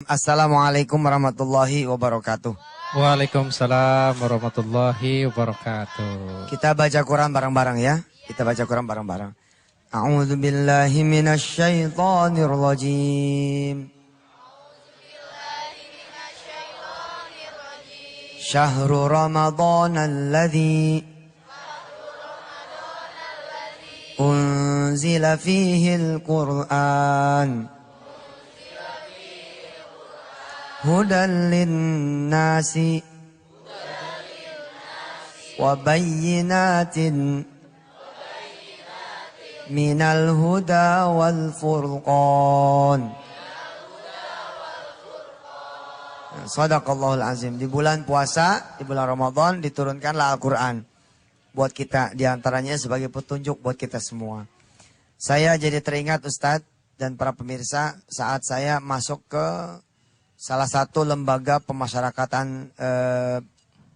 Assalamualaikum warahmatullahi wabarakatuh. Waalaikumsalam warahmatullahi wabarakatuh. Kita baca Quran bareng-bareng ya. Kita baca Quran bareng-bareng. A'udzu billahi minasy syaithanir rajim. Syahrul Ramadan alladzi unzila fihi al-Qur'an hudan lin-nasi wa bayyinatin minal huda wal furqan. Shadaqallahul azim. Di bulan puasa, di bulan Ramadan diturunkanlah Al-Quran buat kita, diantaranya sebagai petunjuk buat kita semua. Saya jadi teringat Ustadz dan para pemirsa saat saya masuk ke salah satu lembaga pemasyarakatan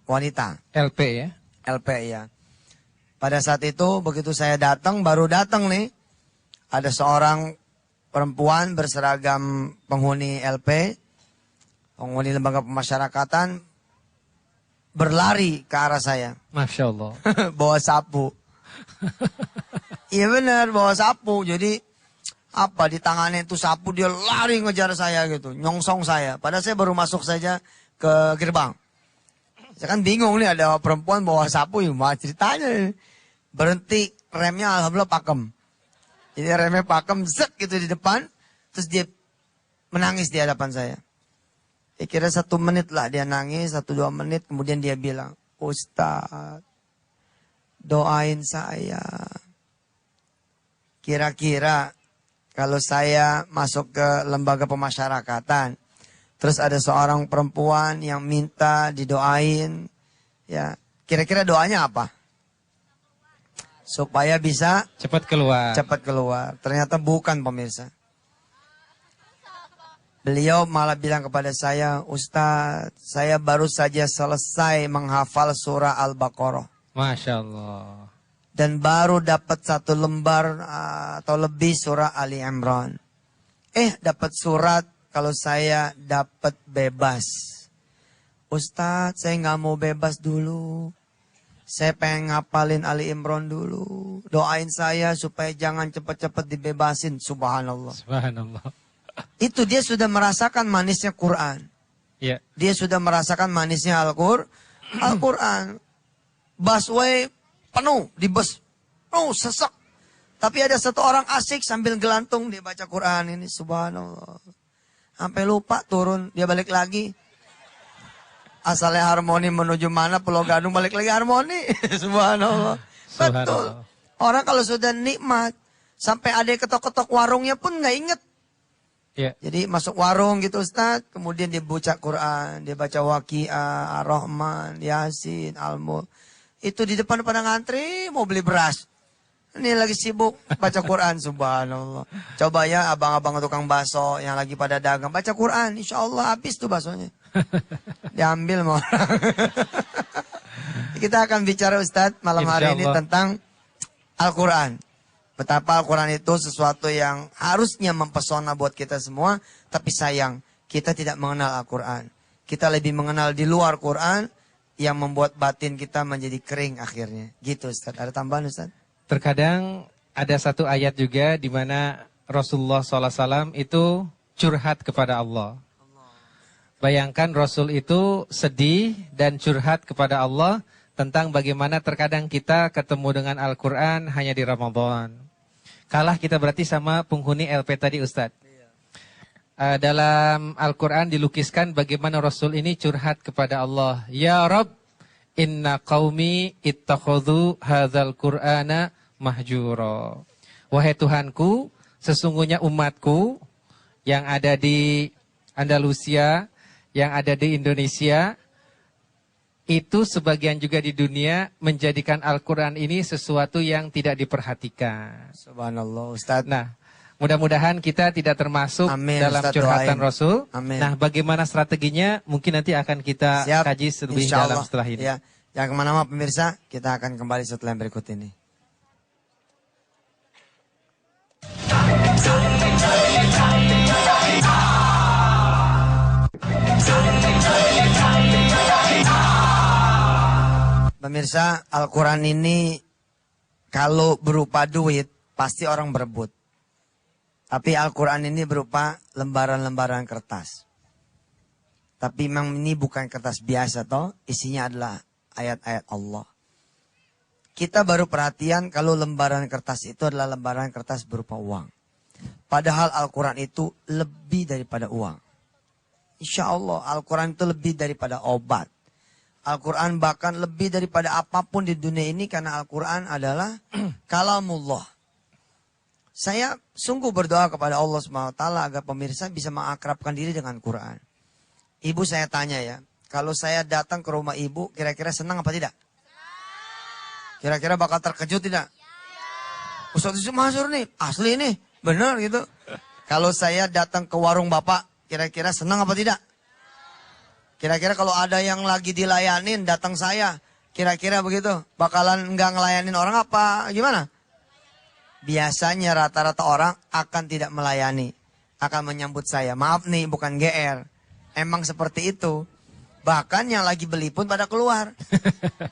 wanita. LP ya? LP ya. Pada saat itu begitu saya datang, baru datang nih, ada seorang perempuan berseragam penghuni LP, penghuni lembaga pemasyarakatan, berlari ke arah saya. Masya Allah. Bawa sapu. Iya benar, bawa sapu. Jadi apa di tangannya itu sapu, dia lari ngejar saya gitu, nyongsong saya. Padahal saya baru masuk saja ke gerbang. Saya kan bingung nih, ada perempuan bawa sapu, gimana ceritanya. Berhenti, remnya alhamdulillah pakem. Jadi remnya pakem, zek gitu di depan. Terus dia menangis di hadapan saya. Kira 1 menit lah dia nangis, 1-2 menit. Kemudian dia bilang, Ustaz, doain saya. Kira-kira kalau saya masuk ke lembaga pemasyarakatan, terus ada seorang perempuan yang minta didoain, ya, kira-kira doanya apa? Supaya bisa cepat keluar. Cepat keluar. Ternyata bukan, pemirsa. Beliau malah bilang kepada saya, Ustaz, saya baru saja selesai menghafal surah Al-Baqarah. Masya Allah. Dan baru dapat 1 lembar atau lebih surah Ali Imran. Dapat surat kalau saya dapat bebas. Ustaz, saya nggak mau bebas dulu. Saya pengen ngapalin Ali Imran dulu. Doain saya supaya jangan cepat-cepat dibebasin. Subhanallah. Subhanallah. Itu dia sudah merasakan manisnya Quran. Ya. Dia sudah merasakan manisnya Al-Quran. Busway penuh, di bus. Sesak. Tapi ada 1 orang asik sambil gelantung dia baca Quran ini. Subhanallah. Sampai lupa turun, dia balik lagi. Asalnya harmoni menuju mana, Pulau Gadung balik lagi harmoni. Subhanallah. Betul. Orang kalau sudah nikmat, sampai ada yang ketok-ketok warungnya pun nggak inget. Ya. Jadi masuk warung gitu Ustaz, kemudian dia baca Quran, dia baca Waqiah, Ar-Rahman, Yasin, Al-Mulk. Itu di depan pada ngantri mau beli beras. Ini lagi sibuk baca Quran, subhanallah. Coba ya abang-abang tukang bakso yang lagi pada dagang, baca Quran, insya Allah habis tuh baksonya. Diambil mau orang. Kita akan bicara Ustaz malam hari ini tentang Al-Quran. Betapa Al-Quran itu sesuatu yang harusnya mempesona buat kita semua. Tapi sayang, kita tidak mengenal Al-Quran. Kita lebih mengenal di luar Quran yang membuat batin kita menjadi kering akhirnya. Gitu Ustaz. Ada tambahan Ustaz? Terkadang ada 1 ayat juga di mana Rasulullah SAW itu curhat kepada Allah. Bayangkan Rasul itu sedih dan curhat kepada Allah tentang bagaimana terkadang kita ketemu dengan Al-Quran hanya di Ramadan. Kalah kita berarti sama penghuni LP tadi Ustadz. Dalam Al-Quran dilukiskan bagaimana Rasul ini curhat kepada Allah. Ya Rabb, inna qaumi ittakhadhu hadzal Qur'ana mahjura. Wahai Tuhanku, sesungguhnya umatku yang ada di Andalusia, yang ada di Indonesia, itu sebagian juga di dunia menjadikan Al-Quran ini sesuatu yang tidak diperhatikan. Subhanallah Ustaz. Nah, mudah-mudahan kita tidak termasuk dalam Ustaz, curhatan doain. Rasul. Amin. Nah, bagaimana strateginya mungkin nanti akan kita kaji lebih dalam setelah ini. Ya. Jangan kemana-mana pemirsa, kita akan kembali setelah yang berikut ini. Pemirsa, Al-Quran ini kalau berupa duit, pasti orang berebut. Tapi Al-Quran ini berupa lembaran-lembaran kertas. Tapi memang ini bukan kertas biasa toh, isinya adalah ayat-ayat Allah. Kita baru perhatian kalau lembaran kertas itu adalah lembaran kertas berupa uang. Padahal Al-Quran itu lebih daripada uang. Insya Allah Al-Quran itu lebih daripada obat. Al-Quran bahkan lebih daripada apapun di dunia ini karena Al-Quran adalah kalamullah. Saya sungguh berdoa kepada Allah SWT agar pemirsa bisa mengakrabkan diri dengan Quran. Ibu saya tanya ya, kalau saya datang ke rumah ibu kira-kira senang apa tidak? Kira-kira bakal terkejut tidak? Ustaz Yusuf Mansur nih, asli nih, benar gitu. Kalau saya datang ke warung bapak, kira-kira senang apa tidak? Kira-kira kalau ada yang lagi dilayanin datang saya, kira-kira begitu, bakalan nggak ngelayanin orang apa gimana? Biasanya rata-rata orang akan tidak melayani, akan menyambut saya. Maaf nih, bukan GR. Emang seperti itu. Bahkan yang lagi beli pun pada keluar.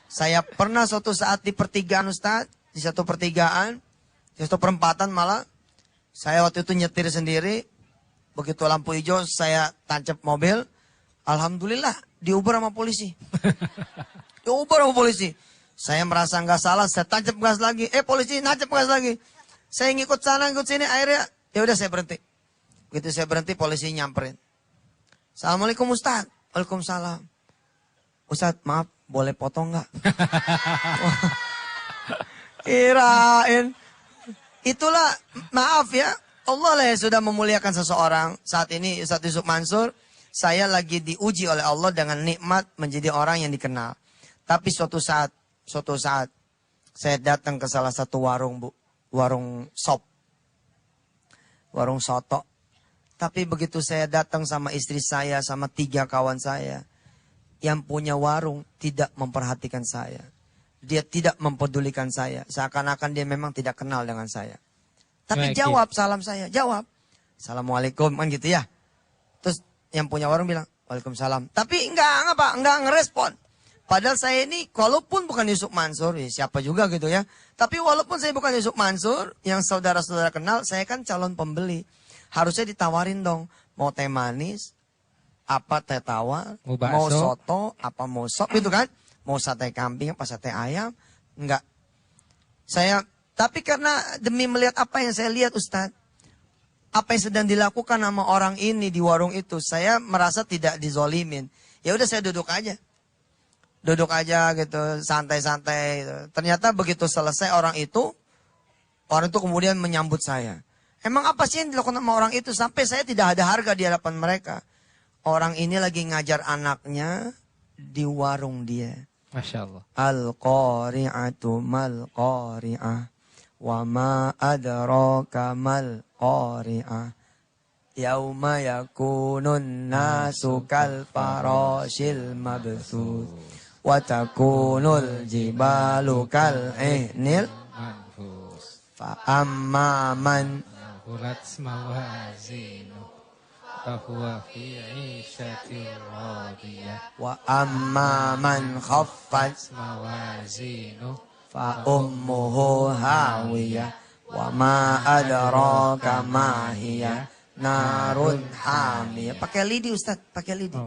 Saya pernah suatu saat di pertigaan Ustaz, di satu pertigaan, di satu perempatan malah, saya waktu itu nyetir sendiri, begitu lampu hijau saya tancap mobil, alhamdulillah diuber sama polisi. Diuber sama polisi. Saya merasa nggak salah, saya tancap gas lagi. Polisi nancap gas lagi. Saya ngikut sana, ngikut sini, akhirnya ya udah saya berhenti. Begitu saya berhenti, polisi nyamperin. Assalamualaikum Ustaz. Waalaikumsalam. Ustaz, maaf, boleh potong nggak? Kirain. Itulah, maaf ya, Allah lah yang sudah memuliakan seseorang. Saat ini Ustaz Yusuf Mansur, saya lagi diuji oleh Allah dengan nikmat menjadi orang yang dikenal. Tapi suatu saat saya datang ke salah satu warung, Bu. Warung sop. Warung soto. Tapi begitu saya datang sama istri saya, sama 3 kawan saya. Yang punya warung tidak memperhatikan saya. Dia tidak mempedulikan saya. Seakan-akan dia memang tidak kenal dengan saya. Tapi jawab salam saya, jawab. Assalamualaikum, kan gitu ya. Terus yang punya warung bilang, Waalaikumsalam. Tapi enggak ngerespon. Padahal saya ini, walaupun bukan Yusuf Mansur, ya siapa juga gitu ya. Tapi walaupun saya bukan Yusuf Mansur, yang saudara-saudara kenal, saya kan calon pembeli. Harusnya ditawarin dong, mau teh manis, apa teh tawar, mau soto, apa mau sop gitu kan. Mau sate kambing, apa sate ayam, enggak. Tapi karena demi melihat apa yang saya lihat Ustadz, apa yang sedang dilakukan sama orang ini di warung itu, saya merasa tidak dizolimin. Ya udah saya duduk aja. Duduk aja gitu, santai-santai gitu. Ternyata begitu selesai orang itu kemudian menyambut saya. Emang apa sih yang dilakukan sama orang itu sampai saya tidak ada harga di hadapan mereka? Orang ini lagi ngajar anaknya di warung dia. Masya Allah. Al-qari'atu mal-qari'ah. Wa ma adraka mal-qari'ah. Yauma yakunun nasu kal farashil mabthus. Wa takunul jibalu kal ihnil manfus. Fa amma man Hulat mawazinu fahuwa fi 'ishatin radiyah. wa amma man khaffat Mawazinu fa ummuhu hawiyah wa ma adraka ma hiya narun hamiyah. Pakai lidi Ustaz, pakai lidi.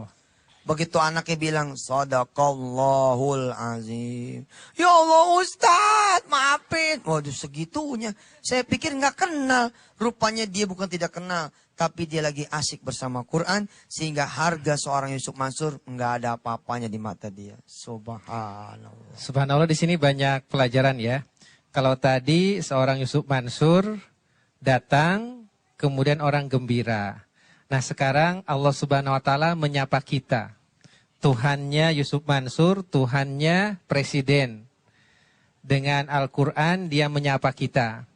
Begitu anaknya bilang, Sadaqallahul azim. Ya Allah Ustaz, maafin. Waduh segitunya. Saya pikir nggak kenal. Rupanya dia bukan tidak kenal. Tapi dia lagi asik bersama Quran. Sehingga harga seorang Yusuf Mansur nggak ada apa-apanya di mata dia. Subhanallah. Subhanallah, di sini banyak pelajaran ya. Kalau tadi seorang Yusuf Mansur datang, kemudian orang gembira. Nah sekarang Allah Subhanahu Wa Taala menyapa kita. Tuhannya Yusuf Mansur, Tuhannya Presiden. Dengan Al-Quran dia menyapa kita.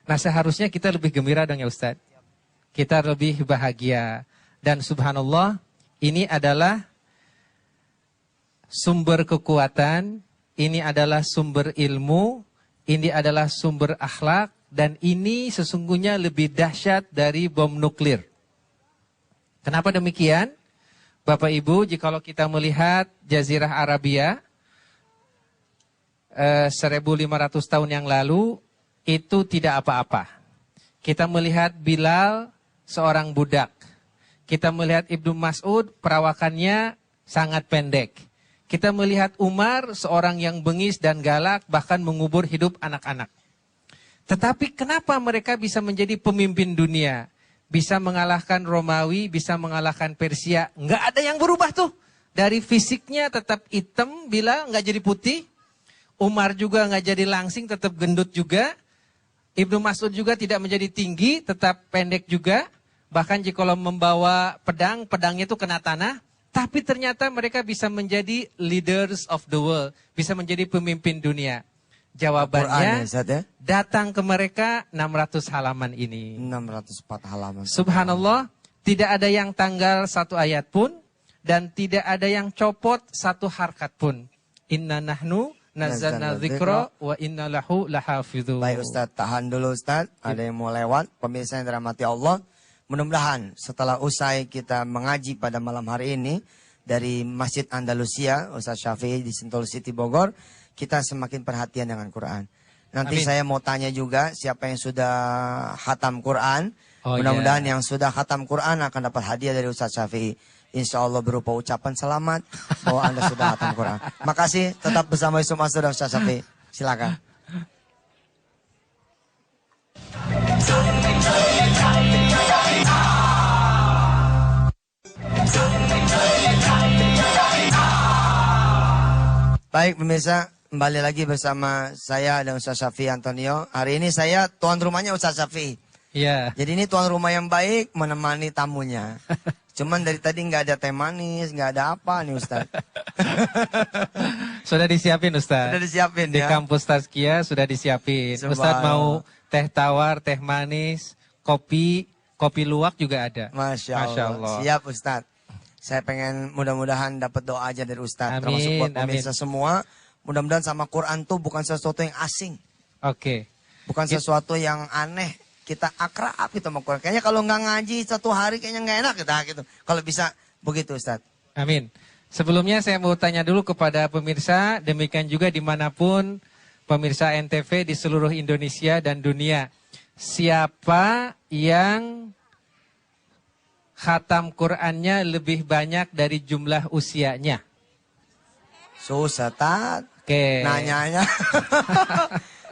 Nah seharusnya kita lebih gembira dong ya Ustadz. Kita lebih bahagia. Dan subhanallah ini adalah sumber kekuatan, ini adalah sumber ilmu, ini adalah sumber akhlak. Dan ini sesungguhnya lebih dahsyat dari bom nuklir. Kenapa demikian? Bapak Ibu, jikalau kita melihat Jazirah Arabia, 1500 tahun yang lalu itu tidak apa-apa. Kita melihat Bilal seorang budak. Kita melihat Ibnu Mas'ud perawakannya sangat pendek. Kita melihat Umar seorang yang bengis dan galak bahkan mengubur hidup anak-anak. Tetapi kenapa mereka bisa menjadi pemimpin dunia? Bisa mengalahkan Romawi, bisa mengalahkan Persia. Nggak ada yang berubah tuh. Dari fisiknya tetap hitam, Bilal nggak jadi putih. Umar juga nggak jadi langsing, tetap gendut juga. Ibnu Mas'ud juga tidak menjadi tinggi, tetap pendek juga. Bahkan jika membawa pedang, pedangnya itu kena tanah. Tapi ternyata mereka bisa menjadi leaders of the world. Bisa menjadi pemimpin dunia. Jawabannya datang ke mereka 600 halaman ini. 604 halaman. Subhanallah, tidak ada yang tanggal satu ayat pun. Dan tidak ada yang copot satu harkat pun. Inna nahnu nazzalna dzikra wa inna lahu lahafidhun. Baik Ustaz, tahan dulu Ustaz. Ada yang mau lewat. Pemirsa yang dirahmati Allah. Mudah-mudahan setelah usai kita mengaji pada malam hari ini. Dari Masjid Andalusia, Ustaz Syafi'i di Sentul City Bogor. Kita semakin perhatian dengan Quran. Nanti Amin. saya mau tanya juga siapa yang sudah khatam Quran. Mudah-mudahan yang sudah khatam Quran akan dapat hadiah dari Ustaz Syafi'i. Insya Allah berupa ucapan selamat bahwa Anda sudah khatam Quran. Makasih, tetap bersama Yusuf Masud dan Ustaz Syafi'i. Silakan. Baik pemirsa, kembali lagi bersama saya dan Ustaz Syafi'i Antonio. Hari ini saya tuan rumahnya Ustaz Syafi'i. Iya. Jadi ini tuan rumah yang baik menemani tamunya. Cuman dari tadi nggak ada teh manis, nggak ada apa nih Ustaz. Sudah disiapin Ustaz. Sudah disiapin Di ya. kampus Tazkiyah sudah disiapin. Ustaz mau teh tawar, teh manis, kopi luwak juga ada. Masya Allah. Siap Ustaz. Saya pengen mudah-mudahan dapat doa aja dari Ustaz. Amin, termasuk buat pemirsa amin. semua. Mudah-mudahan sama Quran tuh bukan sesuatu yang asing. Oke. Bukan sesuatu yang aneh. Kita akrab gitu sama Quran. Kayaknya kalau nggak ngaji satu hari kayaknya nggak enak gitu. Kalau bisa begitu Ustaz. Amin. Sebelumnya saya mau tanya dulu kepada pemirsa, demikian juga dimanapun pemirsa NTV di seluruh Indonesia dan dunia. Siapa yang khatam Qur'annya lebih banyak dari jumlah usianya? Susah Tat. Oke. Nanyanya.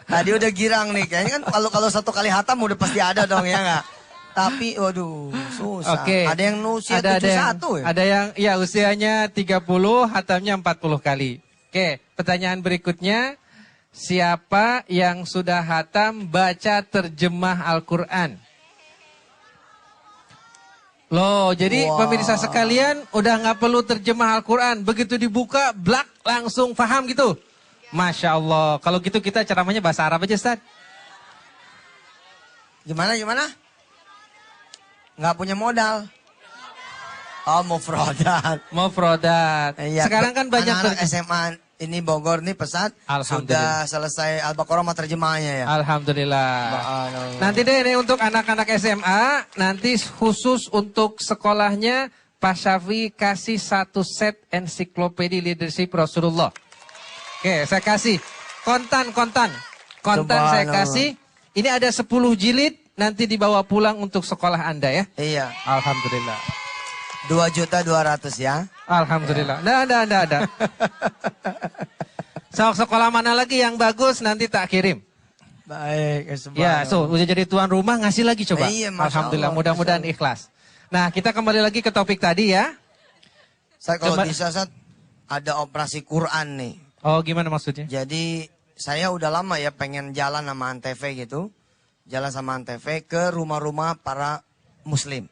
Tadi udah girang nih. Kayaknya kan kalau satu kali hatam udah pasti ada dong ya nggak? Tapi waduh susah. Oke. Ada yang usia 71 ya? Ada yang ya usianya 30, hatamnya 40 kali. Oke, pertanyaan berikutnya. Siapa yang sudah hatam baca terjemah Al-Quran? Loh, jadi pemirsa sekalian udah nggak perlu terjemah Al-Quran. Begitu dibuka, blak, langsung paham gitu. Masya Allah. Kalau gitu kita ceramahnya bahasa Arab aja, Ustaz. Gimana? Nggak punya modal. Oh, mau fraudad. Mau produk. Iya, Sekarang kan banyak anak-anak SMA ini Bogor nih pesat sudah selesai Al-Baqarah sama terjemahnya ya. Alhamdulillah. Nanti deh ini untuk anak-anak SMA, nanti khusus untuk sekolahnya Pak Syafi'i kasih satu set ensiklopedia leadership Rasulullah. Oke, saya kasih kontan saya kasih. Ini ada 10 jilid, nanti dibawa pulang untuk sekolah Anda ya. Iya. Alhamdulillah. 2.200.000 ya. Alhamdulillah. Nggak. Sekolah mana lagi yang bagus nanti tak kirim. Baik. Ya, udah jadi tuan rumah ngasih lagi coba. Iya, Alhamdulillah, mudah-mudahan ikhlas. Nah, kita kembali lagi ke topik tadi ya. Saya kalau bisa Sat, ada operasi Quran nih. Oh, gimana maksudnya? Jadi saya udah lama ya pengen jalan sama Antv gitu. Jalan sama Antv ke rumah-rumah para muslim.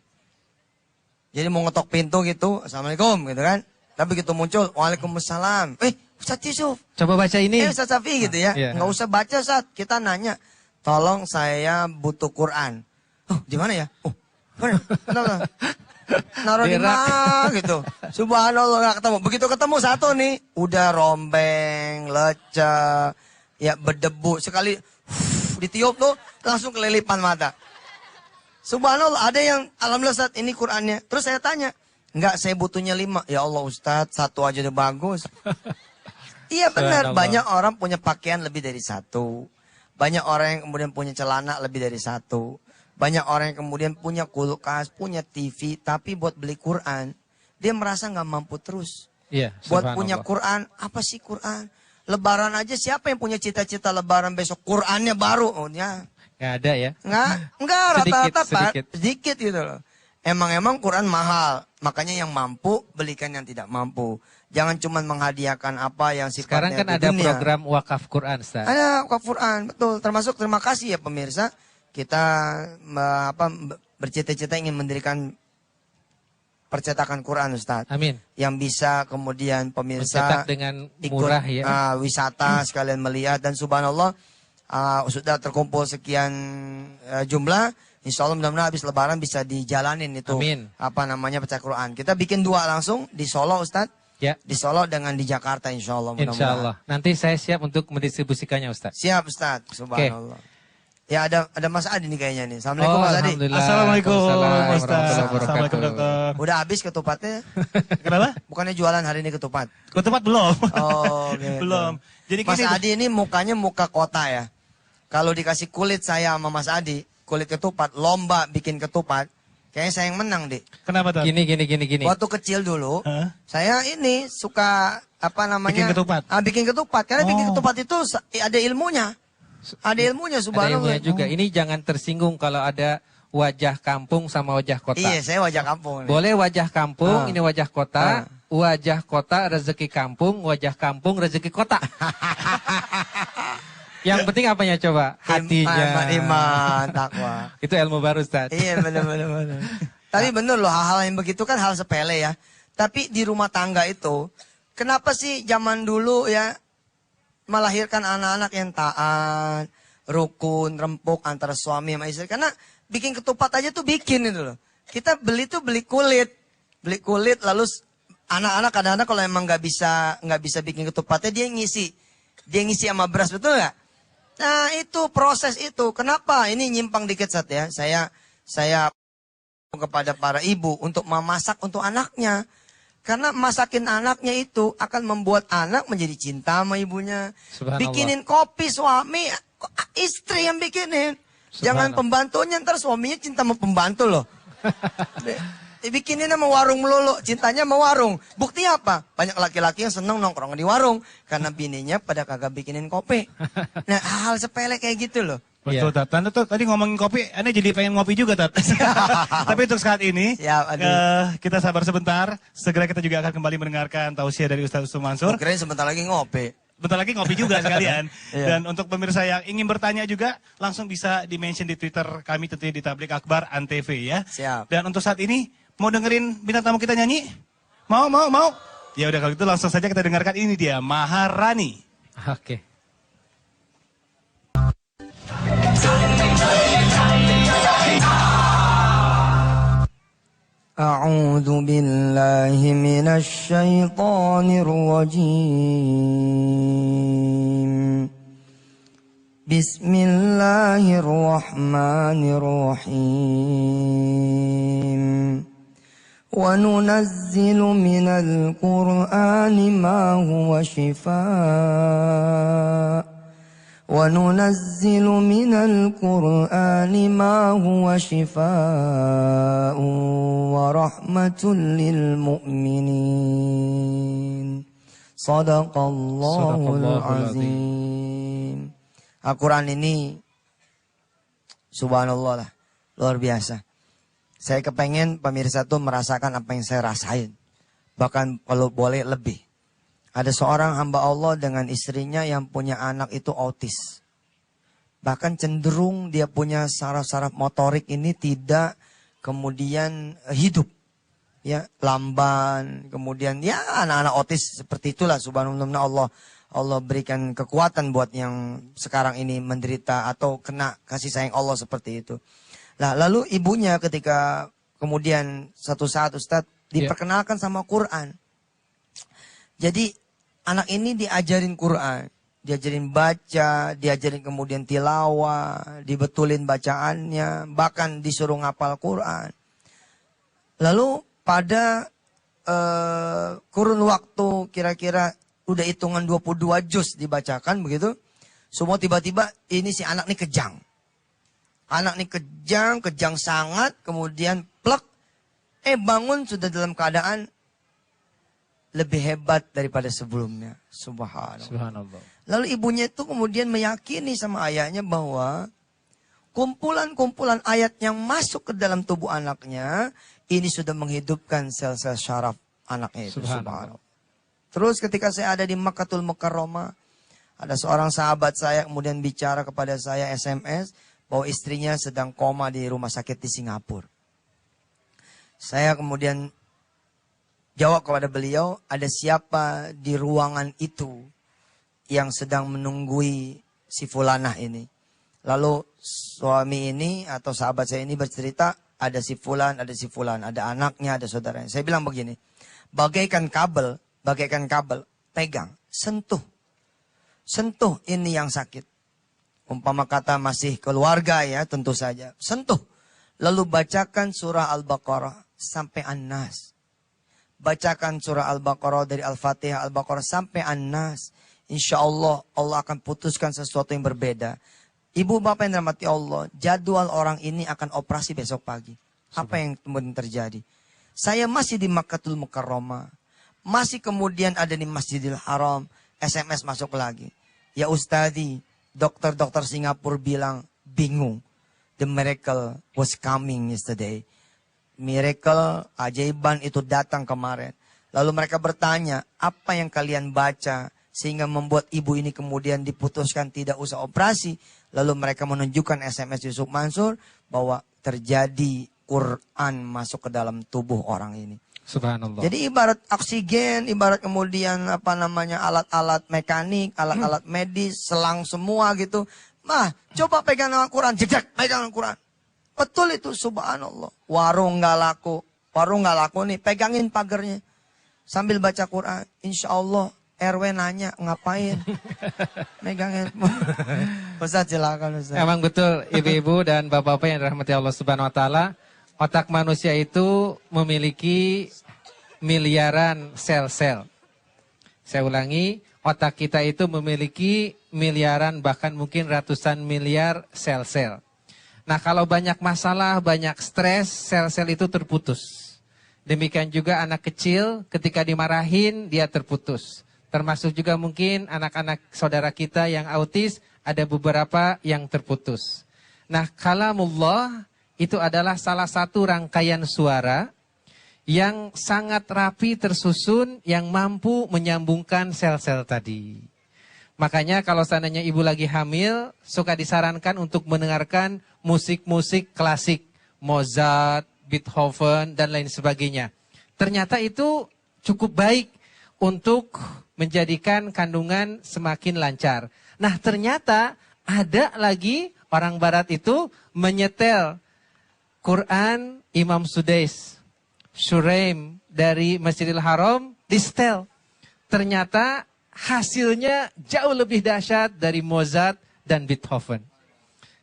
Jadi mau ngetok pintu gitu, Assalamualaikum gitu kan. Tapi begitu muncul, Waalaikumsalam. Ustaz Yusuf. Coba baca ini. Ustaz Syafi'i gitu ya. Nggak usah baca Ustaz, kita nanya. Tolong saya butuh Quran. Oh, di mana ya? Oh, mana? Naruh di mana gitu. Subhanallah nggak ketemu. Begitu ketemu satu nih, udah rombeng, leceh, ya berdebu. Sekali ditiup tuh langsung kelilipan mata. Subhanallah, ada yang alhamdulillah Ustaz ini Qurannya. Terus saya tanya, enggak saya butuhnya 5. Ya Allah Ustaz, 1 aja udah bagus. Iya benar, Subhanallah. banyak orang punya pakaian lebih dari satu. Banyak orang yang kemudian punya celana lebih dari satu. Banyak orang yang kemudian punya kulkas, punya TV, tapi buat beli Quran, dia merasa nggak mampu terus. Iya, Buat punya subhanallah. Quran, apa sih Quran? Lebaran aja siapa yang punya cita-cita Lebaran besok Qurannya baru? Oh, ya. Nggak ada ya. Enggak rata-rata Pak, sedikit. sedikit gitu loh. Emang Quran mahal, makanya yang mampu belikan yang tidak mampu. Jangan cuma menghadiahkan apa yang Sekarang sifatnya kan di ada dunia. program wakaf Quran, Ustaz. Ada wakaf Quran, betul. Termasuk terima kasih ya pemirsa. Kita bercita-cita ingin mendirikan percetakan Quran, Ustaz. Amin. Yang bisa kemudian pemirsa Mencetak dengan murah ya. wisata sekalian melihat, dan subhanallah sudah terkumpul sekian jumlah. Insya Allah mudah-mudahan habis Lebaran bisa dijalanin itu. Amin. Apa namanya pecah Quran. Kita bikin 2 langsung di Solo, Ustaz. Ya. Di Solo dengan di Jakarta insya Allah. Insya Allah. Nanti saya siap untuk mendistribusikannya, Ustaz. Siap Ustaz. Subhanallah. Ya ada Mas Adi nih kayaknya nih. Assalamualaikum Mas Adi. Alhamdulillah. Assalamualaikum Waalaikumsalam Ustaz. warahmatullahi Assalamualaikum wabarakatuh. dokter. Udah habis ketupatnya? Kenapa? Bukannya jualan hari ini ketupat? Ketupat belum. Oh gitu. Belum. Jadi Mas gini, Adi ini mukanya muka kota ya. Kalau dikasih kulit saya sama Mas Adi, kulit ketupat, lomba bikin ketupat, kayaknya saya yang menang deh. kenapa tuh? Gini. Waktu kecil dulu, Hah? saya ini suka apa namanya? Bikin ketupat? Bikin ketupat. Karena bikin Oh. ketupat itu ada ilmunya. Ada ilmunya Ada subhanallah. ilmunya juga. Ini jangan tersinggung kalau ada wajah kampung sama wajah kota. Iya, saya wajah kampung. Nih. Boleh wajah kampung, Ah. ini wajah kota. Wajah kota rezeki kampung, wajah kampung rezeki kota. Yang penting apanya coba? Hatinya. Iman, takwa. Itu ilmu baru, Ustaz. Iya benar. Tapi benar loh, hal-hal yang begitu kan hal sepele ya. Tapi di rumah tangga itu, kenapa sih zaman dulu ya melahirkan anak-anak yang taat, rukun, rempuk antara suami sama istri? Karena bikin ketupat aja tuh bikin itu loh. Kita beli kulit, lalu anak-anak kadang-kadang kalau emang nggak bisa bikin ketupatnya dia ngisi sama beras, betul nggak? Nah itu proses itu. Kenapa? Ini nyimpang dikit Sat ya. Saya kepada para ibu untuk memasak untuk anaknya. Karena masakin anaknya itu akan membuat anak menjadi cinta sama ibunya. Subhanallah. Bikinin kopi suami, istri yang bikinin. Jangan Subhanallah. pembantunya, ntar suaminya cinta sama pembantu loh. Dibikinin sama warung melulu, cintanya sama warung. Buktinya apa? Banyak laki-laki yang seneng nongkrong di warung. Karena bininya pada kagak bikinin kopi. Nah hal sepele kayak gitu loh. Betul, Tat. Tante tuh tadi ngomongin kopi, aneh jadi pengen ngopi juga, Tat. Tapi untuk saat ini, Siap, aduh. kita sabar sebentar. Segera kita juga akan kembali mendengarkan tausiah dari Ustaz Usman Mansur. Kirain sebentar lagi ngopi. Bentar lagi ngopi juga sekalian. Iya. Dan untuk pemirsa yang ingin bertanya juga, langsung bisa di-mention di Twitter kami tentunya di Tablik Akbar Antv ya. Siap. Dan untuk saat ini, mau dengerin bintang tamu kita nyanyi? Mau? Ya udah kalau gitu langsung saja kita dengarkan ini dia, Maharani. Oke. أعوذ بالله من الشيطان الرجيم بسم الله الرحمن الرحيم وننزل من القرآن ما هو شفاء وننزل من القرآن ما هو شفاء ورحمة للمؤمنين صدق الله العظيم. Al-Quran ini subhanallah lah, luar biasa. Saya kepengen pemirsa tuh merasakan apa yang saya rasain. Bahkan kalau boleh lebih. Ada seorang hamba Allah dengan istrinya yang punya anak itu autis. Bahkan cenderung dia punya saraf-saraf motorik ini tidak kemudian hidup. Ya, lamban, kemudian ya anak-anak autis seperti itulah subhanallah. Allah berikan kekuatan buat yang sekarang ini menderita atau kena kasih sayang Allah seperti itu. Nah, lalu ibunya ketika kemudian satu saat Ustadz diperkenalkan sama Quran. Jadi anak ini diajarin Quran, diajarin baca, diajarin kemudian tilawah, dibetulin bacaannya, bahkan disuruh ngapal Quran. Lalu pada kurun waktu kira-kira Udah hitungan 22 juz dibacakan begitu. Semua tiba-tiba ini si anak nih kejang. Anak nih kejang sangat. Kemudian plek. Bangun sudah dalam keadaan lebih hebat daripada sebelumnya. Subhanallah. Lalu ibunya itu kemudian meyakini sama ayahnya bahwa kumpulan-kumpulan ayat yang masuk ke dalam tubuh anaknya, ini sudah menghidupkan sel-sel syaraf anaknya itu. Subhanallah. Terus ketika saya ada di Makkatul Mukarramah, ada seorang sahabat saya kemudian bicara kepada saya SMS, bahwa istrinya sedang koma di rumah sakit di Singapura. Saya kemudian jawab kepada beliau, ada siapa di ruangan itu yang sedang menunggui si fulanah ini. Lalu suami ini atau sahabat saya ini bercerita, ada si fulan, ada anaknya, ada saudaranya. Saya bilang begini, bagaikan kabel, pegang, sentuh ini yang sakit. Umpama kata masih keluarga ya, tentu saja. Sentuh. Lalu bacakan surah Al-Baqarah sampai An-Nas. Bacakan surah Al-Baqarah dari Al-Fatihah, Al-Baqarah sampai An-Nas. Insya Allah, Allah akan putuskan sesuatu yang berbeda. Ibu bapak yang dirahmati Allah, jadwal orang ini akan operasi besok pagi. Apa yang kemudian terjadi? Saya masih di Makkatul Mukarramah. Masih kemudian ada di Masjidil Haram. SMS masuk lagi. Ya Ustadzi, dokter-dokter Singapura bilang bingung. The miracle was coming yesterday. Miracle, ajaiban itu datang kemarin. Lalu mereka bertanya, apa yang kalian baca sehingga membuat ibu ini kemudian diputuskan tidak usah operasi. Lalu mereka menunjukkan SMS Yusuf Mansur bahwa terjadi Quran masuk ke dalam tubuh orang ini. Subhanallah. Jadi ibarat oksigen, ibarat kemudian alat-alat mekanik, alat-alat medis, selang semua gitu. Coba pegang Al-Quran, jejak pegang Al-Quran. Betul itu, subhanallah. Warung nggak laku nih, pegangin pagernya. Sambil baca Quran, insya Allah RW nanya, ngapain? Megangin. Ustaz silakan Ustaz. Emang betul ibu-ibu dan bapak-bapak yang dirahmati Allah Subhanahu wa taala, otak manusia itu memiliki miliaran sel-sel. Saya ulangi, otak kita itu memiliki miliaran bahkan mungkin ratusan miliar sel-sel. Nah, kalau banyak masalah, banyak stres, sel-sel itu terputus. Demikian juga anak kecil ketika dimarahin dia terputus. Termasuk juga mungkin anak-anak saudara kita yang autis, ada beberapa yang terputus. Nah, kalamullah itu adalah salah satu rangkaian suara yang sangat rapi tersusun yang mampu menyambungkan sel-sel tadi. Makanya kalau seandainya ibu lagi hamil, suka disarankan untuk mendengarkan musik-musik klasik, Mozart, Beethoven, dan lain sebagainya. Ternyata itu cukup baik untuk menjadikan kandungan semakin lancar. Nah, ternyata ada lagi orang barat itu menyetel Quran Imam Sudais, Shuraim dari Masjidil Haram, di-setel. Ternyata hasilnya jauh lebih dahsyat dari Mozart dan Beethoven.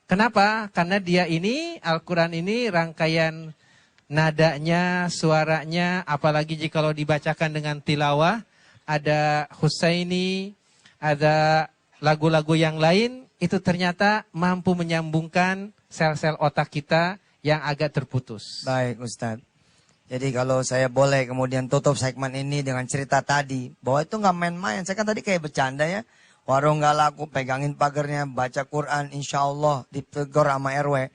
Kenapa? Karena dia ini, Al-Quran ini rangkaian nadanya, suaranya, apalagi jika dibacakan dengan tilawah, ada Husaini, ada lagu-lagu yang lain, itu ternyata mampu menyambungkan sel-sel otak kita yang agak terputus. Baik Ustaz. Jadi kalau saya boleh kemudian tutup segmen ini dengan cerita tadi, bahwa itu nggak main-main. Saya kan tadi kayak bercanda ya. Warung nggak laku, pegangin pagernya, baca Quran, insya Allah ditegur sama RW.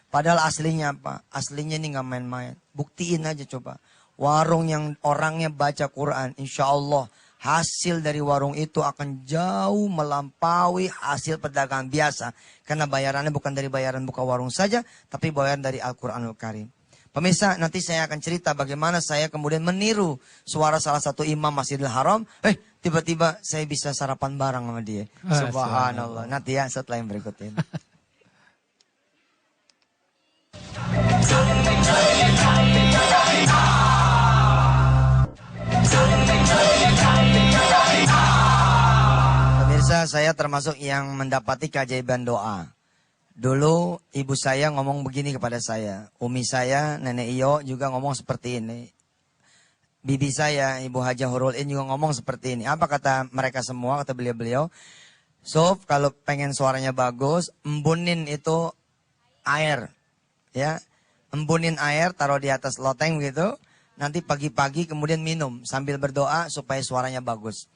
Padahal aslinya apa? Aslinya ini nggak main-main. Buktiin aja coba. Warung yang orangnya baca Quran, insya Allah hasil dari warung itu akan jauh melampaui hasil perdagangan biasa. Karena bayarannya bukan dari bayaran buka warung saja, tapi bayaran dari Al-Quranul Karim. Pemirsa, nanti saya akan cerita bagaimana saya kemudian meniru suara salah satu imam Masjidil Haram. Tiba-tiba saya bisa sarapan bareng sama dia. Subhanallah. Nanti ya setelah yang berikut ini. Pemirsa, saya termasuk yang mendapati keajaiban doa. Dulu ibu saya ngomong begini kepada saya. Umi saya, nenek Iyo juga ngomong seperti ini. bibi saya, Ibu Hajah Hurul In juga ngomong seperti ini. Apa kata mereka semua, kata beliau-beliau? Sof, kalau pengen suaranya bagus, embunin itu air. Ya, embunin air, taruh di atas loteng gitu. Nanti pagi-pagi kemudian minum sambil berdoa supaya suaranya bagus.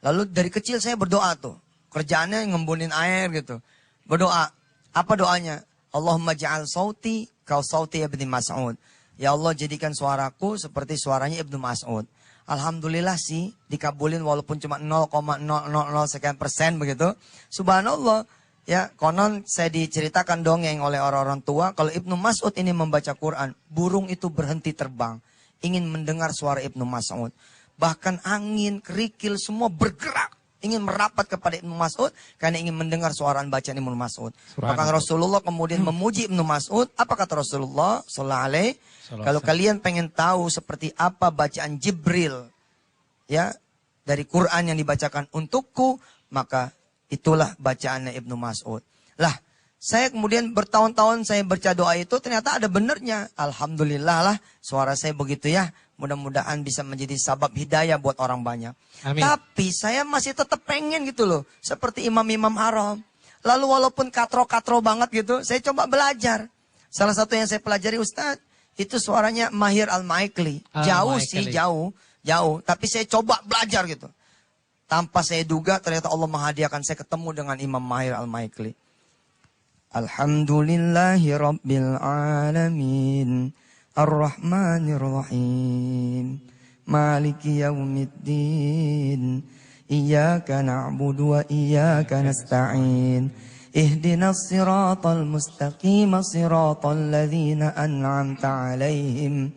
Lalu dari kecil saya berdoa tuh. Kerjaannya ngembunin air gitu. Berdoa. Apa doanya? Allahumma ja'al sauti kau sauti Ibnu Mas'ud. Ya Allah jadikan suaraku seperti suaranya Ibnu Mas'ud. Alhamdulillah sih dikabulin walaupun cuma 0,000 sekian persen begitu. Subhanallah. Ya, konon saya diceritakan dongeng oleh orang-orang tua kalau Ibnu Mas'ud ini membaca Quran, burung itu berhenti terbang, ingin mendengar suara Ibnu Mas'ud. Bahkan angin, kerikil semua bergerak, ingin merapat kepada Ibnu Mas'ud karena ingin mendengar suara bacaan Ibnu Mas'ud. Bahkan Rasulullah kemudian memuji Ibnu Mas'ud. Apa kata Rasulullah sallallahu alaihi? Kalau kalian pengen tahu seperti apa bacaan Jibril ya dari Quran yang dibacakan untukku, maka itulah bacaannya Ibnu Mas'ud. Lah, saya kemudian bertahun-tahun saya baca doa itu ternyata ada benernya. Alhamdulillah lah suara saya begitu ya. Mudah-mudahan bisa menjadi sabab hidayah buat orang banyak. Amin. Tapi saya masih tetap pengen gitu loh. Seperti imam-imam haram. Lalu walaupun katro-katro banget gitu, saya coba belajar. Salah satu yang saya pelajari Ustadz, itu suaranya Mahir Al-Maikli. Jauh sih, jauh. Tapi saya coba belajar gitu. Tanpa saya duga ternyata Allah menghadiahkan saya ketemu dengan Imam Mahir Al-Maikli. Alhamdulillahi Rabbil Alamin. Ar-Rahmanir Rahim. Maliki Yaumiddin. Iyyaka na'budu wa iyyaka nasta'in. Ihdinas siratal mustaqim siratal ladzina an'amta 'alaihim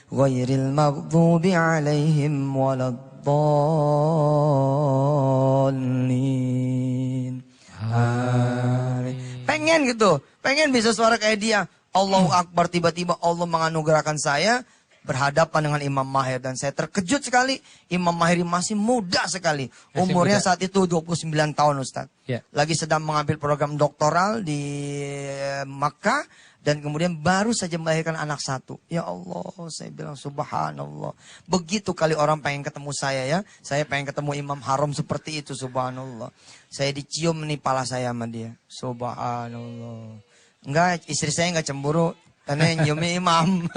ghairil maghdubi 'alaihim waladdallin. Amin. Pengen gitu, pengen bisa suara kayak dia. Allahu Akbar, tiba-tiba Allah menganugerahkan saya berhadapan dengan Imam Mahir dan saya terkejut sekali. Imam Mahir masih muda sekali. Umurnya saat itu 29 tahun Ustaz. Ya. Lagi sedang mengambil program doktoral di Makkah dan kemudian baru saja melahirkan anak satu. Ya Allah, saya bilang subhanallah. Begitu kali orang pengen ketemu saya ya. Saya pengen ketemu Imam Haram seperti itu, subhanallah. Saya dicium nih pala saya sama dia. Subhanallah. Enggak, istri saya enggak cemburu. Karena nyiumnya imam.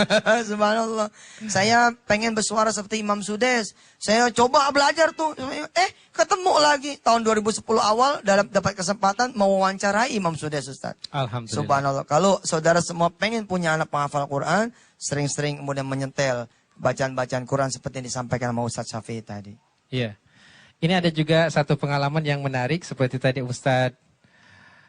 Subhanallah. Saya pengen bersuara seperti Imam Sudes. Saya coba belajar tuh. Ketemu lagi. Tahun 2010 awal dapat kesempatan mewawancarai Imam Sudes Ustaz. Alhamdulillah. Subhanallah. Kalau saudara semua pengen punya anak penghafal Quran, sering-sering kemudian menyetel bacaan-bacaan Quran seperti yang disampaikan sama Ustaz Syafi'i tadi. Iya. Ini ada juga satu pengalaman yang menarik seperti tadi Ustaz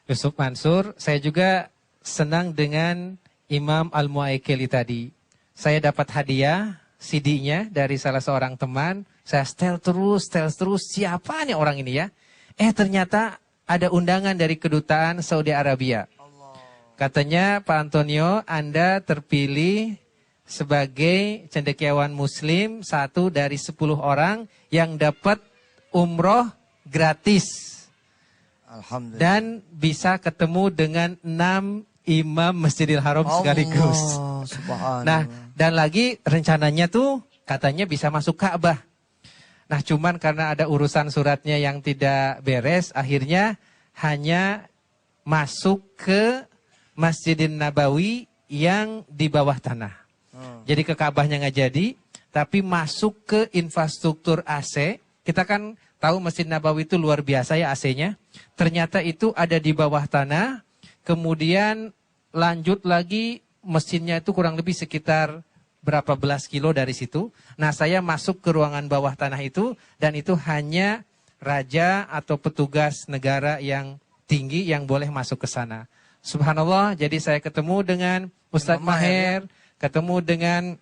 Yusuf Mansur. Saya juga senang dengan Imam Al-Mu'aikili tadi. Saya dapat hadiah CD-nya dari salah seorang teman. Saya setel terus. Siapa nih orang ini ya? Ternyata ada undangan dari kedutaan Saudi Arabia. Katanya Pak Antonio, Anda terpilih sebagai cendekiawan Muslim 1 dari 10 orang yang dapat umroh gratis. Alhamdulillah. Dan bisa ketemu dengan 6 Imam Masjidil Haram sekaligus. Subhanallah. Nah, dan lagi rencananya tuh katanya bisa masuk Ka'bah. Nah, cuman karena ada urusan suratnya yang tidak beres, akhirnya hanya masuk ke Masjidin Nabawi yang di bawah tanah. Jadi ke Ka'bahnya nggak jadi, tapi masuk ke infrastruktur AC. Kita kan tahu Masjid Nabawi itu luar biasa ya AC-nya. Ternyata itu ada di bawah tanah. Kemudian lanjut lagi mesinnya itu kurang lebih sekitar berapa belas kilo dari situ. Nah, saya masuk ke ruangan bawah tanah itu dan itu hanya raja atau petugas negara yang tinggi yang boleh masuk ke sana. Subhanallah, jadi saya ketemu dengan Ustadz Maher, ketemu dengan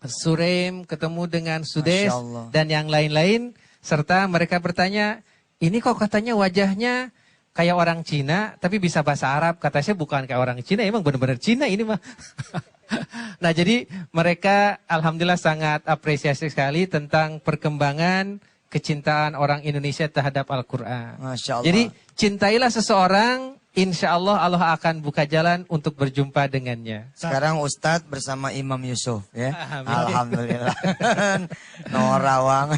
Surem, ketemu dengan Sudes dan yang lain-lain serta mereka bertanya, "Ini kok katanya wajahnya kayak orang Cina, tapi bisa bahasa Arab." Kata saya bukan kayak orang Cina, emang benar-benar Cina ini mah. Nah, jadi mereka alhamdulillah sangat apresiasi sekali tentang perkembangan kecintaan orang Indonesia terhadap Al-Quran. Masya Allah. Jadi cintailah seseorang insya Allah Allah akan buka jalan untuk berjumpa dengannya. Sekarang Ustadz bersama Imam Yusuf ya. Amin. Alhamdulillah. Norawang.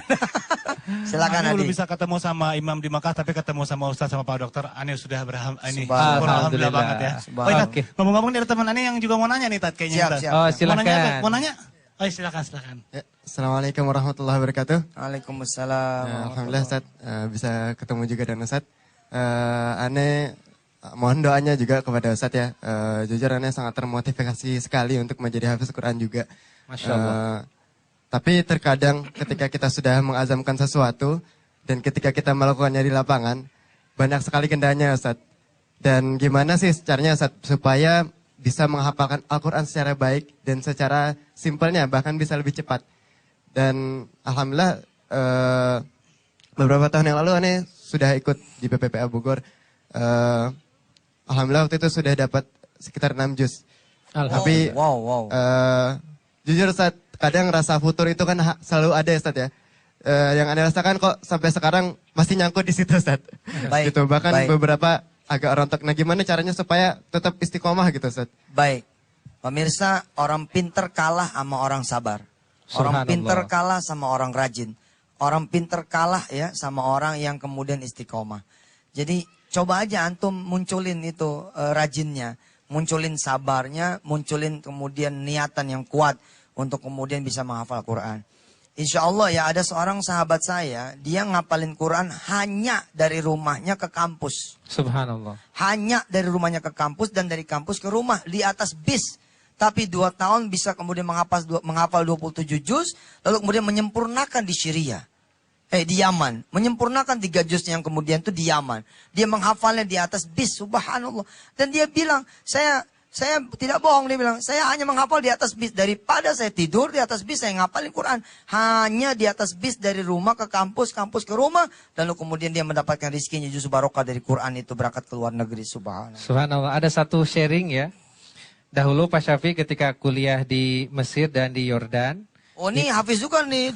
Silakan Ane belum Adi. bisa ketemu sama Imam di Makkah, tapi ketemu sama Ustaz sama Pak Dokter. Ane sudah ini. Subhanallah. syukur, alhamdulillah banget ya. Subhanallah. Oh, Tat, Oke. ngomong-ngomong ada teman Ane yang juga mau nanya nih Tat kayaknya. Siap, Tat. siap. Oh, Mau nanya apa? silakan. Mau nanya? Oh, silakan. Ya, Assalamualaikum warahmatullahi wabarakatuh. Waalaikumsalam. Alhamdulillah Ustaz, bisa ketemu juga dengan Ustaz. Ane mohon doanya juga kepada Ustaz ya. Jujur Ane sangat termotivasi sekali untuk menjadi hafiz Quran juga. Masya Allah. Tapi terkadang ketika kita sudah mengazamkan sesuatu dan ketika kita melakukannya di lapangan, banyak sekali kendalanya Ustaz. Dan gimana sih caranya Ustaz supaya bisa menghafalkan Al-Quran secara baik dan secara simpelnya bahkan bisa lebih cepat. Dan Alhamdulillah beberapa tahun yang lalu Ane sudah ikut di PPPA Bogor. Alhamdulillah waktu itu sudah dapat sekitar 6 juz. Tapi Wow. jujur Ustaz, kadang rasa futur itu kan selalu ada ya Ustaz ya. Yang Ane rasakan kok sampai sekarang masih nyangkut di situ Ustaz. Baik, Gitu. Bahkan baik. beberapa agak rontok. Nah gimana caranya supaya tetap istiqomah gitu Ustaz? Baik. Pemirsa, orang pinter kalah sama orang sabar. Orang Subhanallah. pinter kalah sama orang rajin. Orang pinter kalah ya sama orang yang kemudian istiqomah. Jadi coba aja antum munculin itu rajinnya. Munculin sabarnya, munculin kemudian niatan yang kuat untuk kemudian bisa menghafal Quran. Insya Allah ya ada seorang sahabat saya, dia ngapalin Quran hanya dari rumahnya ke kampus. Subhanallah. Hanya dari rumahnya ke kampus dan dari kampus ke rumah di atas bis. Tapi 2 tahun bisa kemudian menghafal 27 juz, lalu kemudian menyempurnakan di Syria. Di Yaman. Menyempurnakan 3 juz yang kemudian itu di Yaman. Dia menghafalnya di atas bis, subhanallah. Dan dia bilang, saya tidak bohong, dia bilang, saya hanya menghafal di atas bis. Daripada saya tidur di atas bis, saya ngapalin Quran. Hanya di atas bis dari rumah ke kampus, kampus ke rumah. Lalu kemudian dia mendapatkan rizkinya justru barokah dari Quran itu berangkat ke luar negeri, subhanallah. Subhanallah. Ada satu sharing ya. Dahulu Pak Syafi ketika kuliah di Mesir dan di Yordan. Oh ini Hafiz juga nih,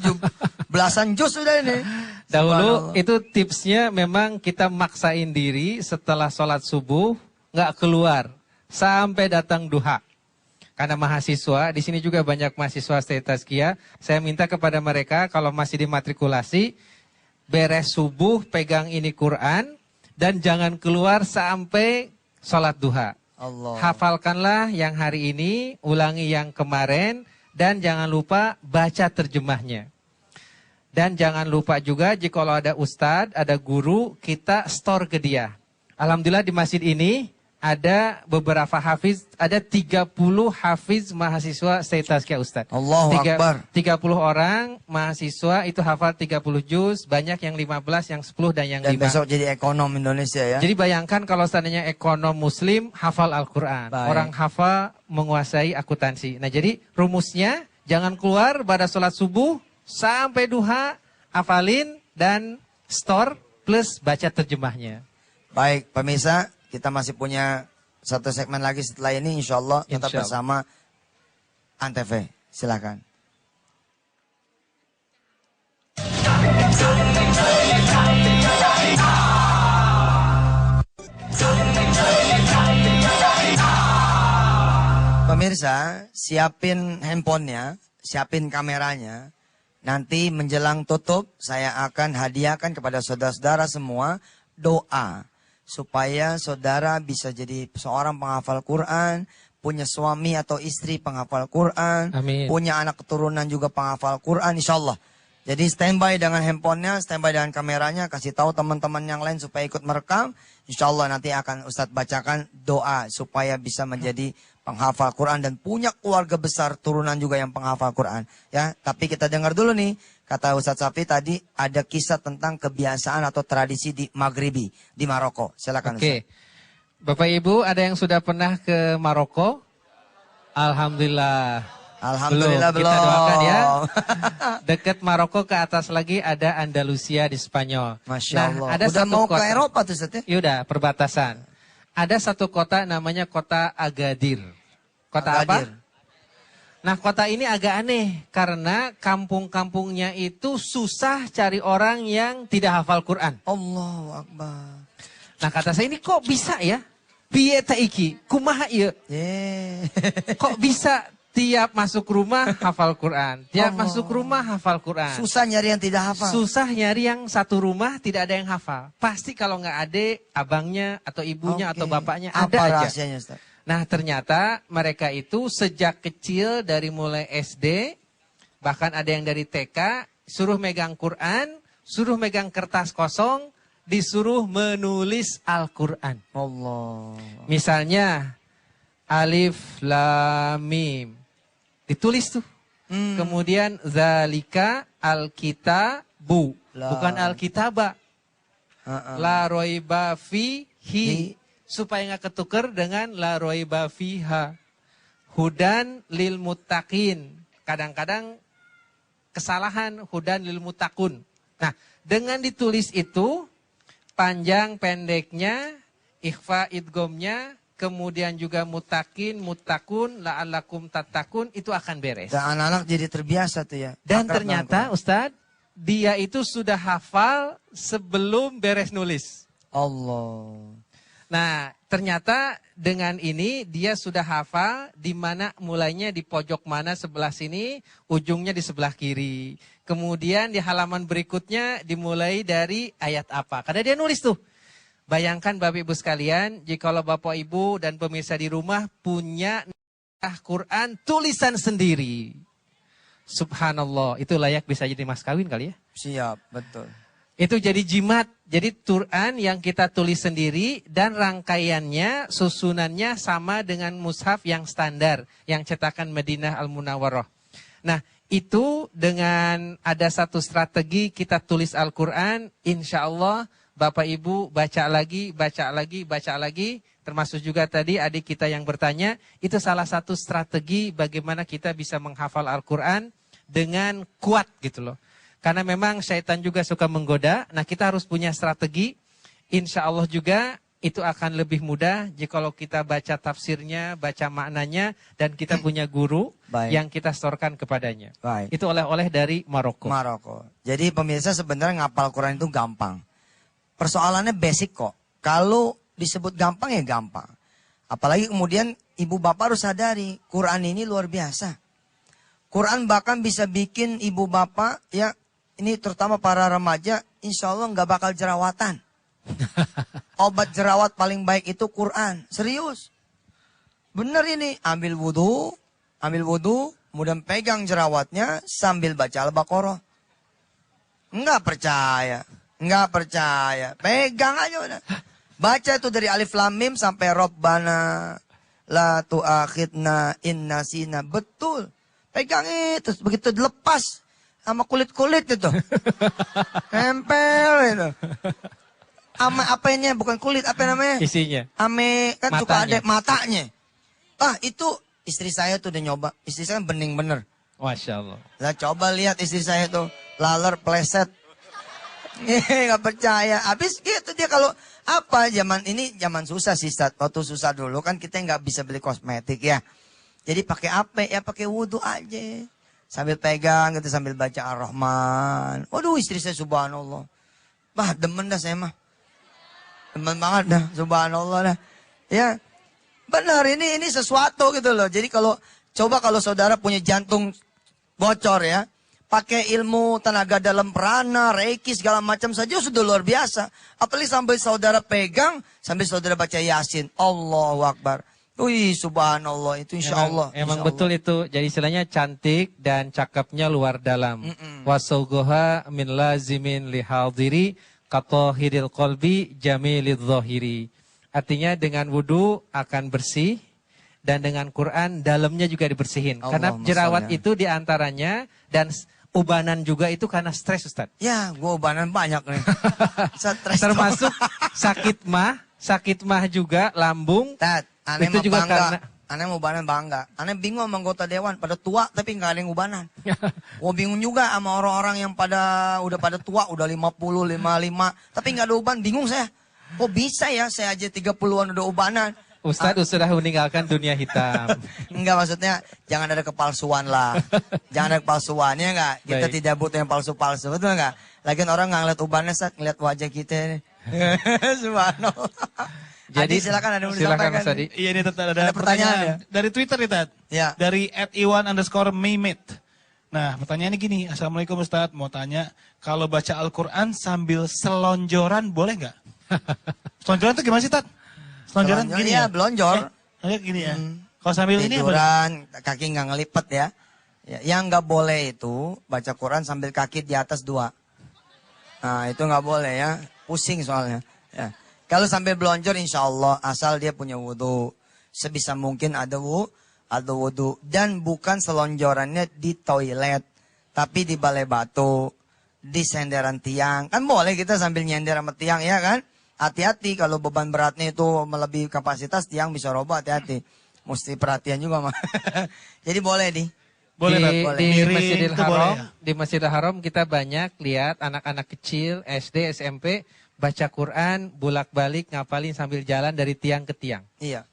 belasan juz sudah ini. Dahulu Subhanallah. itu tipsnya memang kita maksain diri setelah sholat subuh nggak keluar sampai datang duha. Karena mahasiswa, di sini juga banyak mahasiswa stay tazkiyah. Saya minta kepada mereka kalau masih dimatrikulasi, beres subuh pegang ini Quran dan jangan keluar sampai sholat duha. Allah. Hafalkanlah yang hari ini, ulangi yang kemarin, dan jangan lupa baca terjemahnya. Dan jangan lupa juga jika ada ustadz, ada guru, kita store ke dia. Alhamdulillah di masjid ini ada beberapa hafiz, ada 30 hafiz mahasiswa stay tazkiyah ustadz. Allahu Akbar. 30 orang mahasiswa itu hafal 30 juz, banyak yang 15, yang 10, dan yang Dan 5. besok jadi ekonom Indonesia ya. Jadi bayangkan kalau seandainya ekonom muslim hafal Al-Quran. Baik. Orang hafal menguasai akuntansi. Nah jadi rumusnya jangan keluar pada sholat subuh sampai duha, hafalin dan store plus baca terjemahnya. Baik pemirsa, kita masih punya satu segmen lagi setelah ini insya Allah tetap Insya Allah. bersama Antv. Silakan. Pemirsa, siapin handphonenya, siapin kameranya. Nanti menjelang tutup, saya akan hadiahkan kepada saudara-saudara semua doa. Supaya saudara bisa jadi seorang penghafal Quran, punya suami atau istri penghafal Quran, Amin. punya anak keturunan juga penghafal Quran, insya Allah. Jadi standby dengan handphonenya, standby dengan kameranya, kasih tahu teman-teman yang lain supaya ikut merekam. Insya Allah nanti akan Ustadz bacakan doa supaya bisa menjadi penghafal Quran dan punya keluarga besar turunan juga yang penghafal Quran. Ya, tapi kita dengar dulu nih, kata Ustadz Safi tadi ada kisah tentang kebiasaan atau tradisi di Maghribi, di Maroko. Silakan Oke. Bapak Ibu ada yang sudah pernah ke Maroko? Alhamdulillah. Alhamdulillah belum. Kita doakan ya. Dekat Maroko ke atas lagi ada Andalusia di Spanyol. Masya Allah. Ada Udah satu mau kota. ke Eropa tuh Ustadz ya? Yaudah, perbatasan. Ada satu kota namanya kota Agadir. Kota Agadir. apa? Nah, kota ini agak aneh karena kampung-kampungnya itu susah cari orang yang tidak hafal Quran. Allahu Akbar. Nah, kata saya ini kok bisa ya? piye ta iki? Kumaha ieu? Ye. Kok bisa tiap masuk rumah hafal Quran, tiap Allah. masuk rumah hafal Quran. Susah nyari yang tidak hafal. Susah nyari yang satu rumah tidak ada yang hafal. Pasti kalau nggak adik, abangnya atau ibunya Oke. atau bapaknya Apa ada aja. rahasianya, Ustaz? Nah ternyata mereka itu sejak kecil dari mulai SD, bahkan ada yang dari TK, suruh megang Quran, suruh megang kertas kosong, disuruh menulis Al-Quran. Allah. Misalnya Alif Lam Mim. Ditulis tuh. Kemudian zalika alkitabu, La. bukan alkitaba. La roiba fihi, supaya nggak ketuker dengan la roiba fiha. Hudan lil muttaqin. Kadang-kadang kesalahan hudan lil muttaqun. Nah, dengan ditulis itu panjang pendeknya, ikhfa idgomnya, kemudian juga mutakin, mutakun, la'allakum tatakun, itu akan beres. Dan anak-anak jadi terbiasa tuh ya. Dan Akrab ternyata dengan Ustadz, dia itu sudah hafal sebelum beres nulis. Quran. Allah. Nah, ternyata dengan ini dia sudah hafal di mana mulainya di pojok mana sebelah sini, ujungnya di sebelah kiri. Kemudian di halaman berikutnya dimulai dari ayat apa. Karena dia nulis tuh. Bayangkan Bapak Ibu sekalian, jikalau Bapak Ibu dan pemirsa di rumah punya Quran tulisan sendiri. Subhanallah, itu layak bisa jadi mas kawin kali ya. Siap, betul. Itu jadi jimat, jadi Quran yang kita tulis sendiri dan rangkaiannya, susunannya sama dengan mushaf yang standar, yang cetakan Madinah Al-Munawwarah. Nah, itu dengan ada satu strategi kita tulis Al-Quran, insya Allah Bapak Ibu baca lagi, baca lagi, baca lagi. Termasuk juga tadi adik kita yang bertanya, itu salah satu strategi bagaimana kita bisa menghafal Al-Quran dengan kuat gitu loh. Karena memang syaitan juga suka menggoda, nah kita harus punya strategi. Insya Allah juga itu akan lebih mudah jikalau kita baca tafsirnya, baca maknanya, dan kita punya guru Baik. yang kita setorkan kepadanya. Baik. Itu oleh-oleh dari Maroko. Maroko. Jadi pemirsa sebenarnya ngapal Quran itu gampang. Persoalannya basic kok. Kalau disebut gampang ya gampang. Apalagi kemudian ibu bapak harus sadari, Quran ini luar biasa. Quran bahkan bisa bikin ibu bapak, ya ini terutama para remaja, insya Allah nggak bakal jerawatan. Obat jerawat paling baik itu Quran. Serius. Bener ini, ambil wudhu, kemudian pegang jerawatnya sambil baca Al-Baqarah. Enggak percaya. Enggak percaya. Pegang aja udah. Baca itu dari Alif Lam Mim sampai Rabbana la tu'akhidna in nasina. Betul. Pegang itu. Begitu dilepas sama kulit-kulit itu. Nempel itu. Sama apanya, bukan kulit, apa namanya? Isinya. Ame, kan suka Matanya. ada matanya. Ah, itu istri saya tuh udah nyoba. Istri saya bening bener. Masya Allah. Lah coba lihat istri saya tuh. Laler pleset. Nggak percaya. Habis gitu dia kalau apa zaman ini zaman susah sih Ustaz. Waktu susah dulu kan kita nggak bisa beli kosmetik ya. Jadi pakai apa ya pakai wudhu aja. Sambil pegang gitu sambil baca Ar-Rahman. Waduh istri saya subhanallah. Bah demen dah saya mah. Demen banget dah subhanallah dah. Ya benar ini sesuatu gitu loh. Jadi kalau saudara punya jantung bocor ya. Pakai ilmu tenaga dalam prana, reiki, segala macam saja sudah luar biasa. Apalagi sampai saudara pegang, sampai saudara baca Yasin. Allahu Akbar. Wih, subhanallah. Itu insya Allah. Emang insya betul Allah. itu. Jadi istilahnya cantik dan cakepnya luar dalam. Wasaugoha min lazimin lihaldiri katohiril kolbi jamilid zohiri. Artinya dengan wudhu akan bersih. Dan dengan Quran dalamnya juga dibersihin. Karena Allahumma jerawat sholli. itu diantaranya dan ubanan juga itu karena stres Ustaz. Ya, gue ubanan banyak nih. Stres Termasuk sakit mah juga, lambung. Tat, aneh Itu mah juga bangga. karena- Aneh mau ubanan bangga. Aneh bingung sama anggota dewan. Pada tua tapi nggak ada yang ubanan. Gue bingung juga sama orang-orang yang udah pada tua. Udah 50, 55. Tapi nggak ada uban. Bingung saya. Kok bisa ya saya aja 30-an udah ubanan. Ustadz sudah meninggalkan dunia hitam. Enggak maksudnya jangan ada kepalsuan lah. Jangan ada kepalsuan ya enggak? Kita Baik. tidak butuh yang palsu-palsu. Betul enggak? Lagian orang nggak ngeliat ubannya saat ngeliat wajah kita ini. Subhanallah. Adi, silakan ada yang mau silakan disampaikan. Mas Adi. Iya ini Tat, ada, Ada pertanyaan ya? dari Twitter nih Tat. Ya. Dari @iwan_mehmet. Nah pertanyaannya gini, Assalamualaikum Ustadz, mau tanya, kalau baca Al-Quran sambil selonjoran boleh nggak? Selonjoran itu gimana sih Tat? Selonjoran gini ya, ya? belonjor. Gini ya. Kalau sambil ini apa? Tiduran, kaki nggak ngelipet ya. Ya, yang nggak boleh itu baca Quran sambil kaki di atas 2. Nah itu nggak boleh ya, pusing soalnya. Ya. Kalau sambil belonjor insya Allah asal dia punya wudhu. Sebisa mungkin ada wudhu. Dan bukan selonjorannya di toilet. Tapi di balai batu, di senderan tiang. Kan boleh kita sambil nyender sama tiang ya kan. Hati-hati kalau beban beratnya itu melebihi kapasitas tiang bisa roboh, hati-hati. Mesti perhatian juga mah. Jadi boleh nih. Boleh Tat, Di, boleh. di Miring Masjidil itu Haram, boleh ya? di Masjidil Haram kita banyak lihat anak-anak kecil SD, SMP baca Quran bolak-balik ngapalin sambil jalan dari tiang ke tiang. Iya.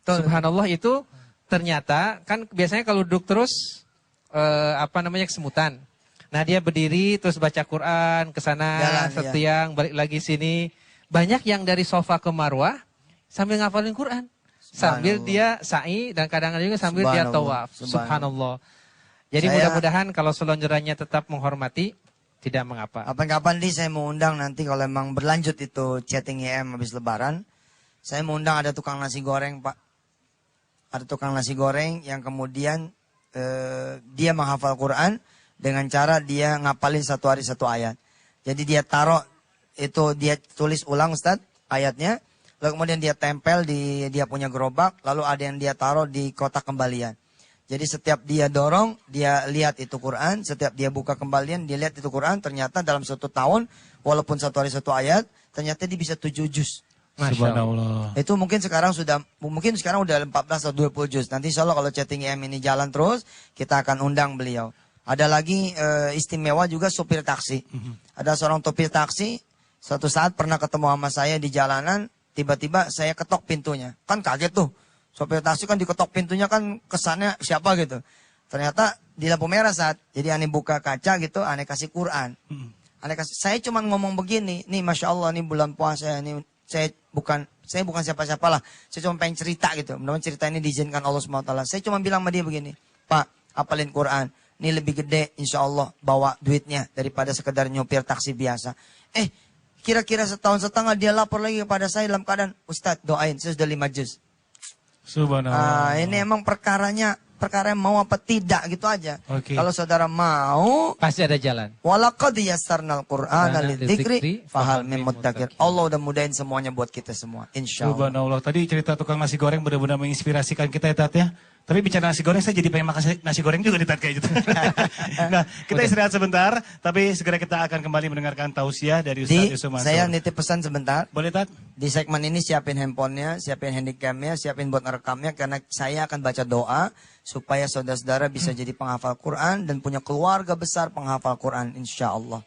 Subhanallah itu ternyata kan biasanya kalau duduk terus kesemutan. Nah dia berdiri terus baca Quran ke sana Jalan, setiang balik lagi sini. Banyak yang dari sofa ke marwah sambil ngapalin Quran. Sambil dia sa'i dan kadang-kadang juga sambil dia Subhanallah. tawaf. Subhanallah. Jadi mudah-mudahan kalau selonjorannya tetap menghormati, tidak mengapa. Kapan-kapan nih saya mau undang nanti kalau emang berlanjut itu chatting YM habis lebaran. Saya mau undang ada tukang nasi goreng Pak. Ada tukang nasi goreng yang kemudian dia menghafal Quran dengan cara dia ngapalin satu hari satu ayat. Jadi dia taruh itu dia tulis ulang Ustadz ayatnya. Lalu kemudian dia tempel di dia punya gerobak. Lalu ada yang dia taruh di kotak kembalian. Jadi setiap dia dorong, dia lihat itu Quran. Setiap dia buka kembalian, dia lihat itu Quran. Ternyata dalam 1 tahun, walaupun satu hari satu ayat, ternyata dia bisa 7 juz. Subhanallah. Itu mungkin sekarang udah 14 atau 20 juz. Nanti insya Allah kalau chatting IM ini jalan terus, kita akan undang beliau. Ada lagi istimewa juga supir taksi. Ada seorang supir taksi, suatu saat pernah ketemu sama saya di jalanan, tiba-tiba saya ketok pintunya. Kan kaget tuh. Sopir taksi kan diketok pintunya kan kesannya siapa gitu. Ternyata di lampu merah saat. Jadi aneh buka kaca gitu, aneh kasih Quran. Aneh kasih, saya cuma ngomong begini, nih Masya Allah nih bulan puasa, nih saya bukan siapa-siapa lah. Saya cuma pengen cerita gitu. Mudah-mudahan cerita ini diizinkan Allah SWT. Saya cuma bilang sama dia begini, Pak, apalin Quran. Ini lebih gede insya Allah bawa duitnya daripada sekedar nyopir taksi biasa. Kira-kira setahun setengah dia lapor lagi kepada saya dalam keadaan, Ustadz doain, saya sudah 5 juz. Subhanallah. Ini emang perkara yang mau apa tidak gitu aja. Oke. Kalau saudara mau, Pasti ada jalan. walaqad yassarnal Qur'ana lidzikri fahal min muddakir. muddakir. Allah udah mudahin semuanya buat kita semua, insyaallah. Subhanallah. Tadi cerita tukang nasi goreng benar-benar menginspirasikan kita ya Tat ya. Tapi bicara nasi goreng saya jadi pengen makan nasi goreng juga nih Tat kayak gitu. Nah kita istirahat sebentar. Tapi segera kita akan kembali mendengarkan tausiah dari Ustaz Yusuf Mansur. Saya nitip pesan sebentar. Boleh Tat? Di segmen ini siapin handphonenya, siapin handycamnya, siapin buat ngerekamnya. Karena saya akan baca doa supaya saudara-saudara bisa jadi penghafal Quran dan punya keluarga besar penghafal Quran insya Allah.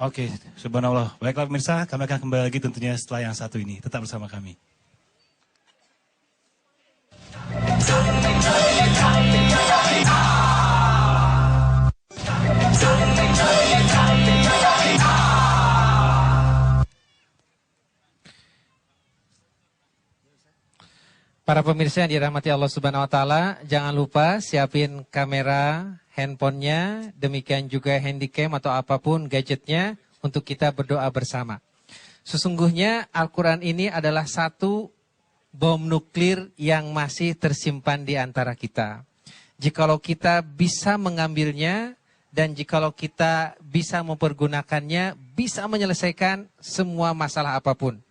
Oke, subhanallah. Baiklah pemirsa, kami akan kembali lagi tentunya setelah yang satu ini. Tetap bersama kami. Para pemirsa yang dirahmati Allah Subhanahu wa taala, jangan lupa siapin kamera, handphonenya, demikian juga handycam atau apapun gadgetnya untuk kita berdoa bersama. Sesungguhnya Al-Qur'an ini adalah satu bom nuklir yang masih tersimpan di antara kita. Jikalau kita bisa mengambilnya dan jikalau kita bisa mempergunakannya, bisa menyelesaikan semua masalah apapun.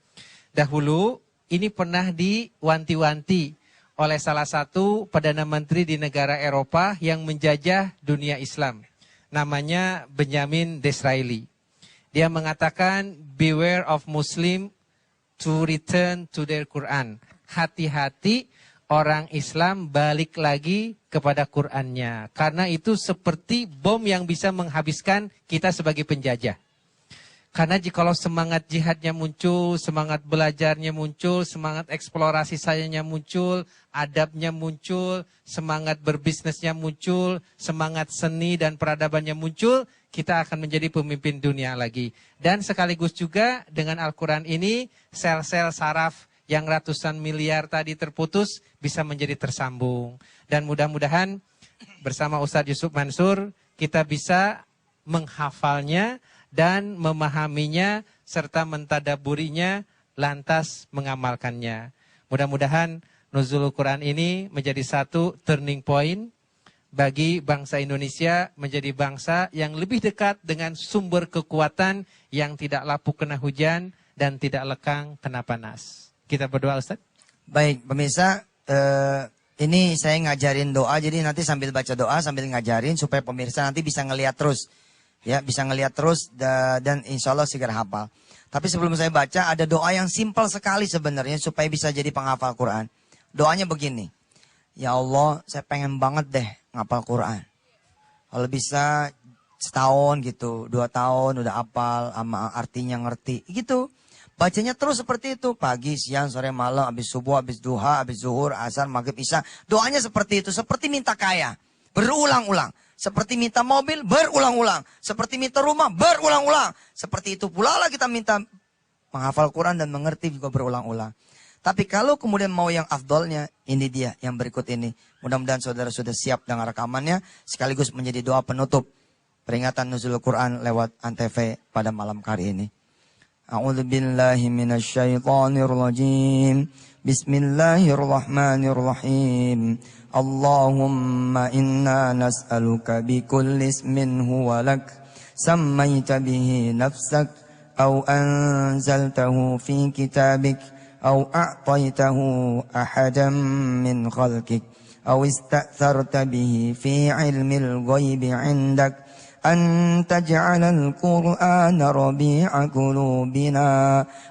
Dahulu ini pernah diwanti-wanti oleh salah satu Perdana Menteri di negara Eropa yang menjajah dunia Islam. Namanya Benjamin Disraeli. Dia mengatakan, beware of Muslim to return to their Quran. Hati-hati orang Islam balik lagi kepada Qurannya. Karena itu seperti bom yang bisa menghabiskan kita sebagai penjajah. Karena jikalau semangat jihadnya muncul, semangat belajarnya muncul, semangat eksplorasi sayanya muncul, adabnya muncul, semangat berbisnisnya muncul, semangat seni dan peradabannya muncul, kita akan menjadi pemimpin dunia lagi. Dan sekaligus juga dengan Al-Quran ini, sel-sel saraf yang ratusan miliar tadi terputus bisa menjadi tersambung. Dan mudah-mudahan bersama Ustadz Yusuf Mansur kita bisa menghafalnya dan memahaminya serta mentadaburinya lantas mengamalkannya. Mudah-mudahan Nuzulul Quran ini menjadi satu turning point bagi bangsa Indonesia menjadi bangsa yang lebih dekat dengan sumber kekuatan yang tidak lapuk kena hujan dan tidak lekang kena panas. Kita berdoa, Ustaz. Baik, pemirsa, ini saya ngajarin doa, jadi nanti sambil baca doa, sambil ngajarin supaya pemirsa nanti bisa ngelihat terus. Ya, bisa ngelihat terus dan insya Allah segera hafal. Tapi sebelum saya baca, ada doa yang simpel sekali sebenarnya supaya bisa jadi penghafal Quran. Doanya begini, ya Allah, saya pengen banget deh ngapal Quran. Kalau bisa setahun gitu, 2 tahun udah hafal, sama artinya ngerti, gitu. Bacanya terus seperti itu, pagi, siang, sore, malam, habis subuh, habis duha, habis zuhur, asar, maghrib, isya. Doanya seperti itu, seperti minta kaya, berulang-ulang. Seperti minta mobil, berulang-ulang. Seperti minta rumah, berulang-ulang. Seperti itu pula lah kita minta menghafal Quran dan mengerti juga berulang-ulang. Tapi kalau kemudian mau yang afdolnya, ini dia yang berikut ini. Mudah-mudahan saudara sudah siap dengan rekamannya, sekaligus menjadi doa penutup peringatan Nuzulul Quran lewat Antv pada malam hari ini. A'udzubillahi minasyaitonirrajim. Bismillahirrahmanirrahim. Allahumma inna nas'aluka bikulli ismin huwa lak sammaita bihi nafsak aw anzaltahu fi kitabik أو أعطيته أحدا من خلقك أو استأثرت به في علم الغيب عندك أن تجعل القرآن ربيع قلوبنا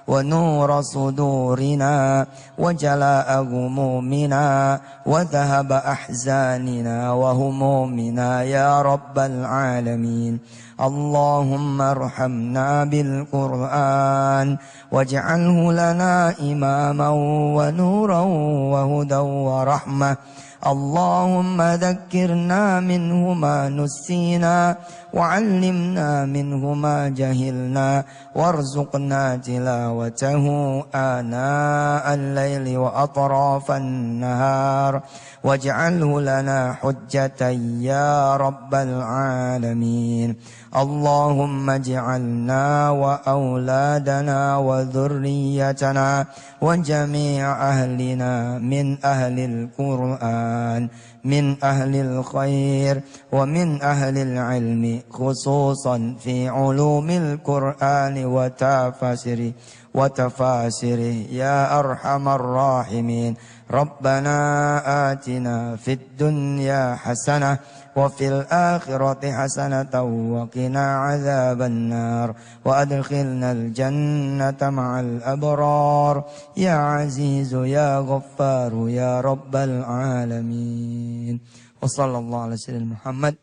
ونور صدورنا وجلاء غمومنا وذهب أحزاننا وهمومنا يا رب العالمين اللهم ارحمنا بالقرآن واجعله لنا إماما ونورا وهدى ورحمة اللهم ذكرنا منه ما نسينا وعلمنا منه ما جهلنا وارزقنا تلاوته آناء الليل وأطراف النهار واجعله لنا حجة يا رب العالمين اللهم اجعلنا وأولادنا وذريتنا وجميع أهلنا من أهل القرآن من أهل الخير ومن أهل العلم خصوصا في علوم القرآن وتفاسره يا أرحم الراحمين ربنا آتنا في الدنيا حسنة وفي الآخرة حسنة وقنا عذاب النار وأدخلنا الجنة مع الأبرار يا عزيز يا غفار يا رب العالمين وصلى الله على سيدنا محمد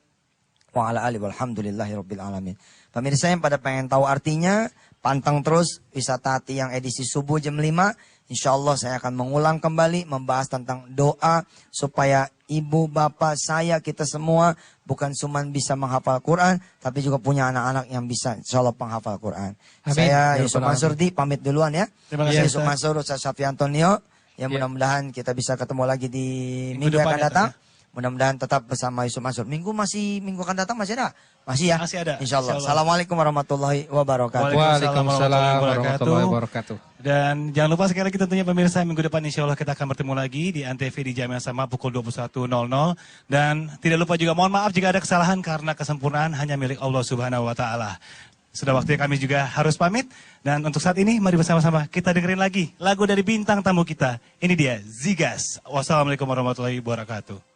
وعلى آله walhamdulillahi rabbil alamin. Pemirsa yang pada pengen tahu artinya, pantang terus Wisata Hati yang edisi subuh jam 5. Insya Allah saya akan mengulang kembali membahas tentang doa supaya ibu, bapak, saya, kita semua bukan cuma bisa menghafal Quran, tapi juga punya anak-anak yang bisa insya Allah penghafal Quran. Amin. Saya Ya, Yusuf Mansur pamit duluan ya. Terima Saya kasih, Yusuf Ustaz. Mansur, Ustaz Syafi Antonio. Ya, Ya. mudah-mudahan kita bisa ketemu lagi di minggu depan yang akan ya, datang. Ustaz, Mudah-mudahan tetap bersama Yusuf Mansur. Minggu akan datang masih ada? Masih ya? Masih ada. Insya Allah. Insya Allah. Assalamualaikum warahmatullahi wabarakatuh. Waalaikumsalam warahmatullahi wabarakatuh. Dan jangan lupa sekali lagi tentunya pemirsa, minggu depan insya Allah kita akan bertemu lagi di Antv di jam yang sama pukul 21.00. Dan tidak lupa juga mohon maaf jika ada kesalahan karena kesempurnaan hanya milik Allah Subhanahu wa Ta'ala. Sudah waktunya kami juga harus pamit. Dan untuk saat ini mari bersama-sama kita dengerin lagi lagu dari bintang tamu kita. Ini dia Zigas. Wassalamualaikum warahmatullahi wabarakatuh.